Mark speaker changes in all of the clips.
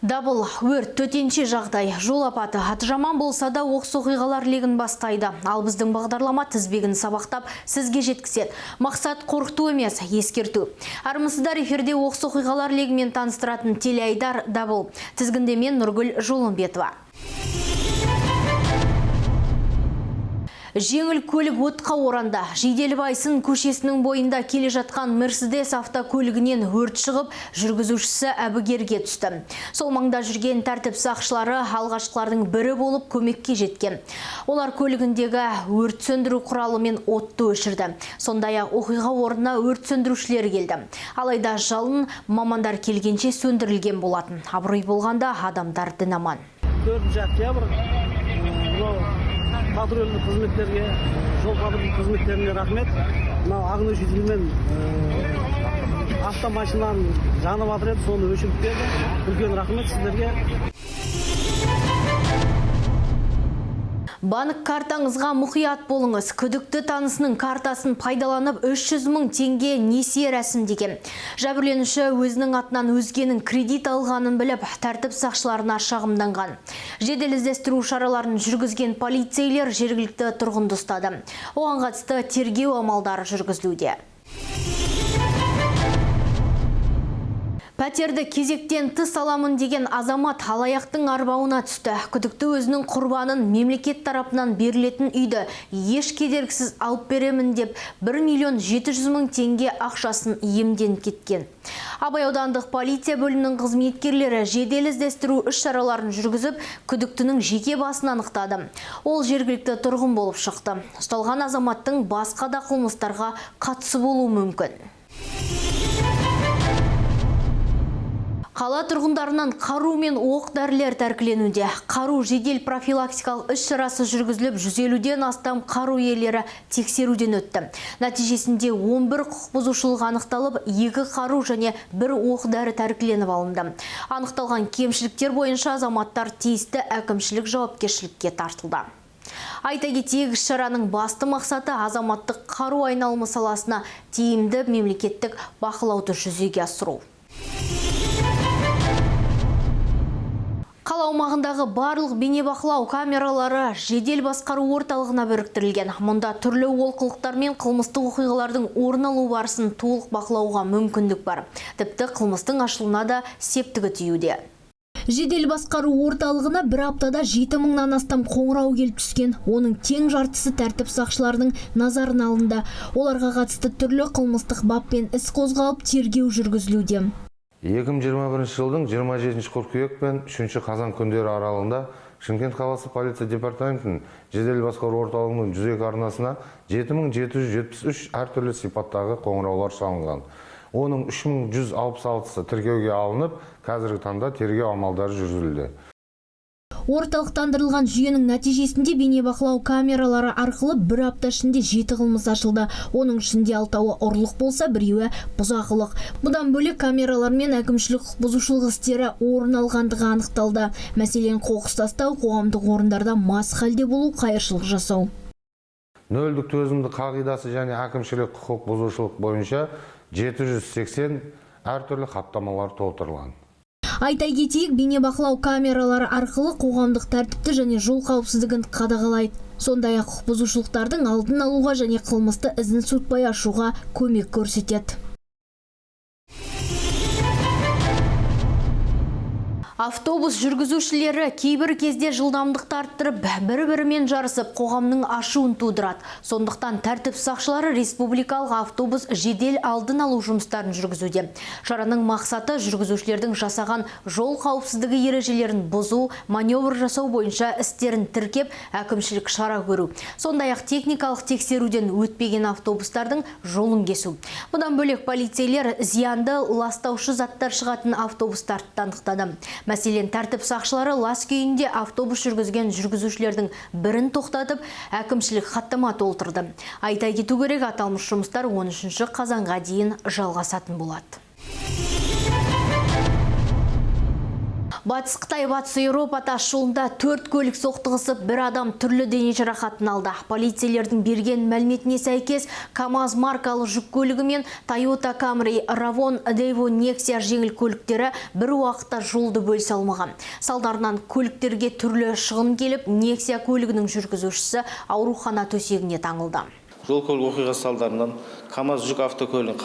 Speaker 1: Дабыл өрт төтенше жағдай, жол апаты аты жаман болса да оқыс оқиғалар легін бастайды. Ал біздің бағдарлама тізбегін сабақтап сізге жеткізеді. Мақсат қорқыту емес, ескерту. Армысыздар, эфирде оқыс оқиғалар легімен таныстыратын телеайдар Дабыл. Тізгінде мен Нұргүл Жолымбетова. Жеңіл көлік отқа оранда. Жиделбайсын көшесінің бойында келе жатқан Мерседес автокөлігінен өрт шығып, жүргізушісі әбігерге түсті. Сол маңда жүрген тәртіп сақшылары алғашқылардың бірі болып көмекке жеткен. Олар көлігіндегі өрт сөндіру құралымен отты өшірді. Сондай-ақ оқиға орнына өрт сөндірушілер келді. Алайда жалын мамандар келгенше сөндірілген болатын. Абырой болғанда адамдар дін аман.
Speaker 2: Патрульдік қызметтерге, жол патрульдік қызметтеріне рахмет. Ағыны жүйділмен автомашинаны жанып атыр еді, соны өшіріп берді. Үлкен рахмет сіздерге.
Speaker 1: Банк картаңызға мұқият болыңыз. Күдікті танысының картасын пайдаланып 300 мың теңге несие рәсімдеген. Жәбірленуші өзінің атынан өзгенің кредит алғанын біліп, тәртіп сақшыларына шағымданған. Жедел іздестіру шараларын жүргізген полицейлер жергілікті тұрғынды ұстады. Оған қатысты тергеу амалдары жүргізілуде. Пәтерді кезектен тыс аламын деген азамат алаяқтың арбауына түсті. Күдікті өзінің құрбанын мемлекет тарапынан берілетін үйді еш кедергісіз алып беремін деп 1,7 миллион теңге ақшасын иемденіп кеткен. Абай аудандық полиция бөлімінің қызметкерлері жедел іздестіру іс-шараларын жүргізіп, күдіктінің жеке басын анықтады. Ол жергілікті тұрғын болып шықты. Ұсталған азаматтың басқа да қылмыстарға қатысы болуы мүмкін. Қала тұрғындарынан қару мен оқ дәрілер тәркіленуде. Қару жедел профилактикалық іс-шарасы жүргізіліп, 150-ден астам қару иелері тексеруден өтті. Нәтижесінде 11 құқық бұзушылық анықталып, 2 қару және 1 оқ дәрі тәркіленіп алынды. Анықталған кемшіліктер бойынша азаматтар тиісті әкімшілік жауапкершілікке тартылды. Айта кетейік, іс-шараның басты мақсаты азаматтық қару айналымы саласына тиімді мемлекеттік бақылауды жүзеге асыру. Қала аумағындағы барлық бейнебақылау камералары жедел басқару орталығына біріктірілген. Мұнда түрлі олқылықтар мен қылмыстық оқиғалардың орын алу барысын толық бақылауға мүмкіндік бар. Тіпті қылмыстың ашылуына да септігі тиюде. Жедел басқару орталығына бір аптада 7 мыңнан астам қоңырау келіп түскен. Оның тең жартысы тәртіп сақшыларының назарына алынды. Оларға қатысты түрлі қылмыстық баппен іс қозғалып, тергеу жүргізілуде.
Speaker 3: 2021 жылдың 27 қыркүйек пен 3 қазан күндері аралығында Шымкент қаласы полиция департаментінің жедел басқару орталығының 102 арнасына 7773 әртүрлі сипаттағы қоңыраулар шалынған. Оның 3166-сы тіркеуге алынып, қазіргі таңда тергеу амалдары жүргізілуде.
Speaker 1: Орталықтандырылған жүйенің нәтижесінде бейнебақылау камералары арқылы бір апта ішінде 7 қылмыс ашылды. Оның ішінде 6-ы ұрлық болса, 1-і бұзақылық. Бұдан бөлек камералар мен әкімшілік құқық бұзушылық істері орын алғандығы анықталды. Мәселен, қоқыс тастау, қоғамдық орындарда мас халде болу, қайыршылық жасау.
Speaker 3: Нөлдік төзімді қағидасы және әкімшілік құқық бұзушылық бойынша 780 әртүрлі хаттамалар толтырылған.
Speaker 1: Айта кетейік, бейнебақылау камералары арқылы қоғамдық тәртіпті және жол қауіпсіздігін қадағалайды. Сондай-ақ құқық бұзушылықтардың алдын алуға және қылмысты ізін суытпай ашуға көмек көрсетеді. Автобус жүргізушілері кейбір кезде жылдамдықты арттырып, бір-бірімен жарысып, қоғамның ашуын тудырады. Сондықтан тәртіп сақшылары республикалық автобус жедел алдын алу жұмыстарын жүргізуде. Шараның мақсаты жүргізушілердің жасаған жол қауіпсіздігі ережелерін бұзу, маневр жасау бойынша істерін тіркеп, әкімшілік шара көру. Сондай-ақ техникалық тексеруден өтпеген автобустардың жолын кесу. Бұдан бөлек полицейлер зиянды ластаушы заттар шығатын автобустарды анықтады. Мәселен, тәртіп сақшылары лас күйінде автобус жүргізген жүргізушілердің бірін тоқтатып, әкімшілік хаттама толтырды. Айта кету керек, аталмыш жұмыстар 13 қазанға дейін жалғасатын болады. Батыс Қытай, Батыс Еуропа тас жолында 4 көлік соқтығысып, бір адам түрлі дене жарақатын алды. Полицейлердің берген мәліметіне сәйкес, КамАЗ маркалы жүк көлігі мен Toyota Camry, Ravon, Daewoo, Nexia жеңіл көліктері бір уақытта жолды бөлісе алмаған. Салдарынан көліктерге түрлі шығын келіп, Nexia көлігінің жүргізушісі аурухана төсегіне таңылды.
Speaker 4: Жол-көлік оқиғасы салдарынан КамАЗ жүк автокөлігінің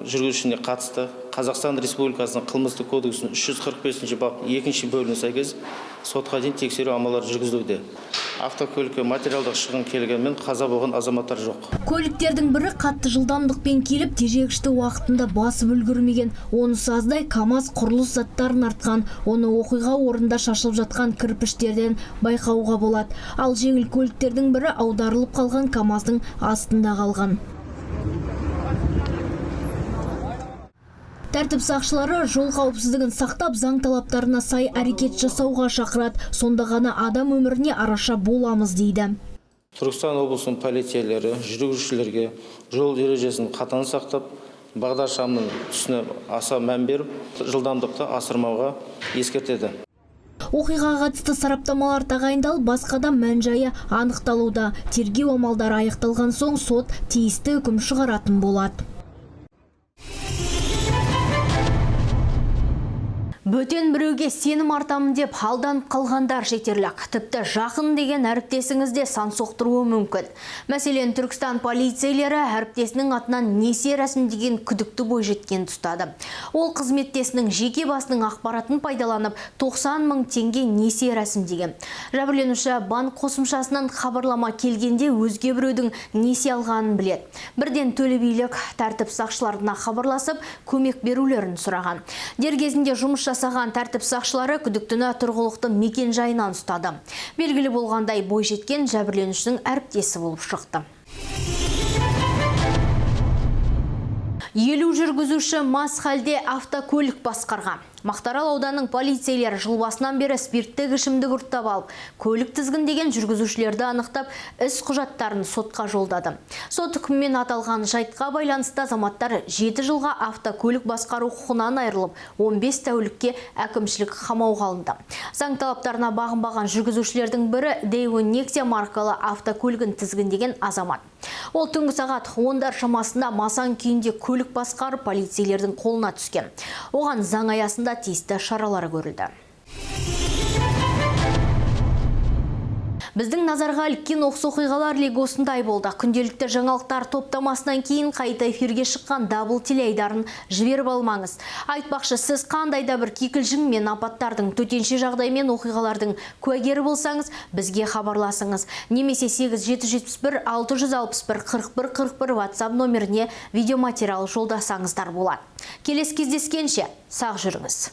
Speaker 4: жүргізушісіне қатысты Қазақстан Республикасының қылмыстық кодексінің 345 бап 2 бөлігіне сәйкес сотқа дейін тексеру амалдары жүргізілуде. Автокөлікке материалдық шығын келгенмен қаза болған азаматтар жоқ.
Speaker 1: Көліктердің бірі қатты жылдамдықпен келіп, тежегішті уақытында басып үлгермеген. Онысы аздай КамАЗ құрылыс заттарын артқан. Оны оқиға орнында шашылып жатқан кірпіштерден байқауға болады. Ал жеңіл көліктердің бірі аударылып қалған КамАЗдың астында қалған. Тәртіп сақшылары жол қауіпсіздігін сақтап, заң талаптарына сай әрекет жасауға шақырады. Сонда ғана адам өміріне араша боламыз дейді.
Speaker 4: Түркістан облысының полицейлері жүргізушілерге жол ережесін қатаң сақтап, бағдаршамның түсіне аса мән беріп, жылдамдықты асырмауға ескертеді.
Speaker 1: Оқиғаға қатысты сараптамалар тағайындалып, басқа да мән-жайы анықталуда. Тергеу амалдары аяқталған соң сот тиісті үкім шығаратын болады. Бөтен біреуге сенім артамын деп алданып қалғандар жетерлік. Тіпті жақын деген әріптесіңізде сан соқтыруы мүмкін. Мәселен, Түркістан полицейлері әріптесінің атынан несие рәсімдеген күдікті бойжеткен ұстады. Ол қызметтесінің жеке басының ақпаратын пайдаланып 90 мың теңге несие рәсімдеген. Жәбірленуші банк қосымшасынан хабарлама келгенде өзге біреудің несие алғанын біледі. Бірден төле билік тәртіп сақшыларына хабарласып, көмек берулерін сұраған. Дер кезінде жұмыс жасаған тәртіп сақшылары күдіктіні тұрғылықты мекен жайынан ұстады. Белгілі болғандай бойжеткен жәбірленушінің әріптесі болып шықты. 50 жүргізуші мас халде автокөлік басқарған. Мақтарал ауданының полицейлері жыл басынан бері спирттік ішімдік ұрттап алып, көлік тізгіндеген жүргізушілерді анықтап, іс құжаттарын сотқа жолдады. Сот үкімімен аталған жайтқа байланысты азаматтар 7 жылға автокөлік басқару құқығынан айырылып, 15 тәулікке әкімшілік қамауға алынды. Заң талаптарына бағынбаған жүргізушілердің бірі Daewoo Nexia маркалы автокөлігін тізгіндеген азамат. Ол түнгі сағат 10-дар шамасында масан күйінде көлік басқарып полицейлердің қолына түскен. Оған заң аясында тиісті шаралары көрілді. Біздің назарға іліккен оқыс оқиғалар легосындай болды. Күнделікті жаңалықтар топтамасынан кейін қайта эфирге шыққан дабыл телеайдарын жіберіп алмаңыз. Айтпақшы, сіз қандай да бір кикілжің мен апаттардың, төтенше жағдай мен оқиғалардың куәгері болсаңыз, бізге хабарласыңыз. Немесе 8771 661 41 41 WhatsApp номеріне видеоматериал жолдасаңыздар болады. Келесі кездескенше сақ жүріңіз.